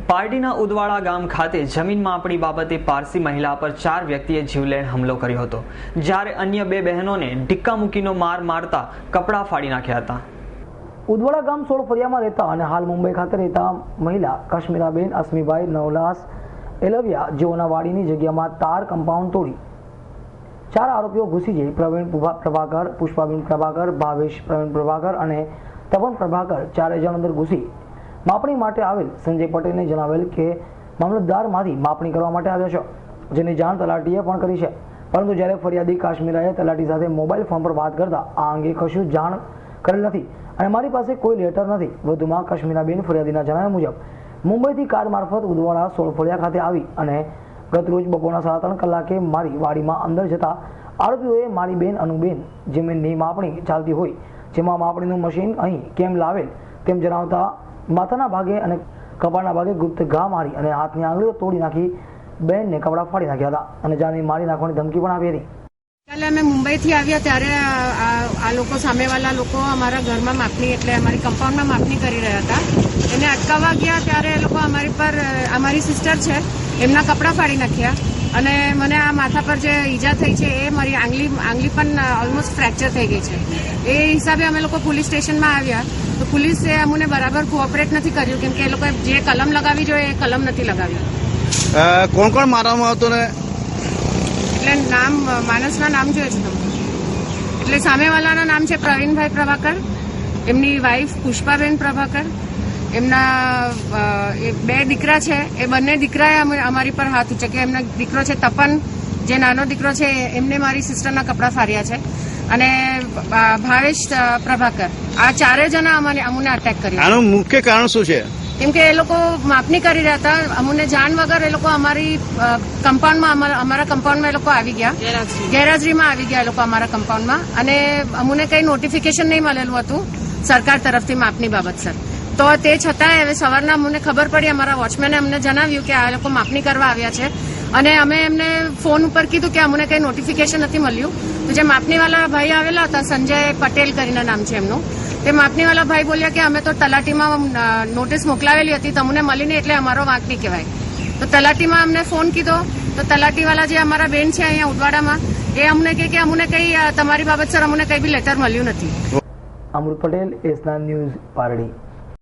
પારડીના ઉદવાડા ગામ ખાતે જમીન માપણી બાબતે પારસી મહિલા પર 4 વ્યક્તિએ જીવલેણ હુમલો કર્યો હતો, જ્યારે અન્ય 2 બહેનોને ઢીક્કા મૂકીનો માર મારતા કપડાં ફાડી નાખ્યા હતા। ઉદવાડા ગામ સોળ ફળિયામાં રહેતા અને હાલ મુંબઈ ખાતે રહેતા મહિલા કાશ્મીરાબેન અસ્મીભાઈ નવલાસ એલવિયા જેઓના વાડીની જગ્યામાં તાર કમ્પાઉન્ડ તોડી 4 આરોપીઓ ઘૂસી જઈ પ્રવીણ પ્રભાકર, પુષ્પાબેન પ્રભાકર, ભાવેશ પ્રવીણ પ્રભાકર અને તપન પ્રભાકર 4 જણ અંદર ઘૂસી માપણી માટે આવેલ સંજય પટેલને જણાવેલ કે મામલતદારમાંથી માપણી કરવા માટે આવ્યા છો, જેની જાણ તલાટીએ પણ કરી છે, પરંતુ જ્યારે ફરિયાદી કાશ્મીરાએ તલાટી સાથે મોબાઈલ ફોન પર વાત કરતા આ અંગે કશું જાણ કરેલ નથી અને મારી પાસે કોઈ લેટર નથી। વધુમાં કાશ્મીરાબેન ફરિયાદીના જણાવ્યા મુજબ મુંબઈથી કાર મારફત ઉદવાડા સોળફળિયા ખાતે આવી અને ગત રોજ બપોરના 3:30 કલાકે મારી વાડીમાં અંદર જતા આરોપીઓએ મારી બેન અનુબેન જમીનની માપણી ચાલતી હોય, જેમાં માપણીનું મશીન અહીં કેમ લાવેલ તેમ જણાવતા માથાના ભાગે અને કપાળના ભાગે ગુપ્ત ઘા મારી અને હાથની આંગળીઓ તોડી નાખી બેનને કપડાં ફાડી નાખ્યા હતા અને જાનથી મારી નાખવાની ધમકી પણ આપી હતી। કાલે અમે મુંબઈથી આવ્યા ત્યારે આ લોકો સામેવાળા લોકો અમારા ઘરમાં માપણી એટલે અમારી કમ્પાઉન્ડમાં માપણી કરી રહ્યા હતા। એને અટકાવવા ગયા ત્યારે એ લોકો અમારી પર અમારી સિસ્ટર છે એમના કપડાં ફાડી નાખ્યા અને મને આ માથા પર જે ઈજા થઈ છે એ મારી આંગળી પણ ઓલમોસ્ટ ફ્રેક્ચર થઈ ગઈ છે। એ હિસાબે અમે લોકો પોલીસ સ્ટેશનમાં આવ્યા તો પોલીસે અમને બરાબર કોઓપરેટ નથી કર્યું, કેમ કે એ લોકોએ જે કલમ લગાવી જોઈએ એ કલમ નથી લગાવી। કોણ કોણ મારવામાં આવતું ને એટલે નામ માણસના નામ જોઈએ છે તમને? એટલે સામેવાળાના નામ છે પ્રવીણભાઈ પ્રભાકર, એમની વાઈફ પુષ્પાબેન પ્રભાકર, એમના 2 દીકરા છે, એ બંને દીકરાએ અમારી પર હાથ ઉચક્યો। એમનો દીકરો છે તપન, જે નાનો દીકરો છે એમને મારી સિસ્ટરના કપડાં ફાડ્યા છે અને ભાવેશ પ્રભાકર, આ 4 જણા અમને અટેક કર્યો। આનું મુખ્ય કારણ શું છે? કેમ કે એ લોકો માપણી કરી રહ્યા હતા, અમને જાણ વગર એ લોકો અમારી કમ્પાઉન્ડમાં અમારા કમ્પાઉન્ડમાં એ લોકો આવી ગયા, ગેરહાજરીમાં આવી ગયા એ લોકો અમારા કમ્પાઉન્ડમાં અને અમને કંઈ નોટિફિકેશન નહીં મળેલું હતું સરકાર તરફથી માપણી બાબત સર। તો તે છતાંય હવે સવારના અમને ખબર પડી, અમારા વોચમેને અમને જણાવ્યું કે આ લોકો માપણી કરવા આવ્યા છે અને અમે એમને ફોન ઉપર કીધું કે અમને કંઈ નોટિફિકેશન નથી મળ્યું। તો જે માપણીવાળા ભાઈ આવેલા હતા, સંજય પટેલ કરીને નામ છે એમનું, તે માપણીવાળા ભાઈ બોલ્યા કે અમે તો તલાટીમાં નોટિસ મોકલાવેલી હતી, તમને મળી નહીં એટલે અમારો વાંક નહીં કહેવાય। તો તલાટીમાં અમને ફોન કીધો તો તલાટીવાળા જે અમારા બેન છે અહીંયા ઉદવાડામાં એ અમને કહે કે અમને કંઈ તમારી બાબત સર અમને કંઈ બી લેટર મળ્યું નથી। અમૃત પટેલ, એસ9 ન્યૂઝ, પારડી।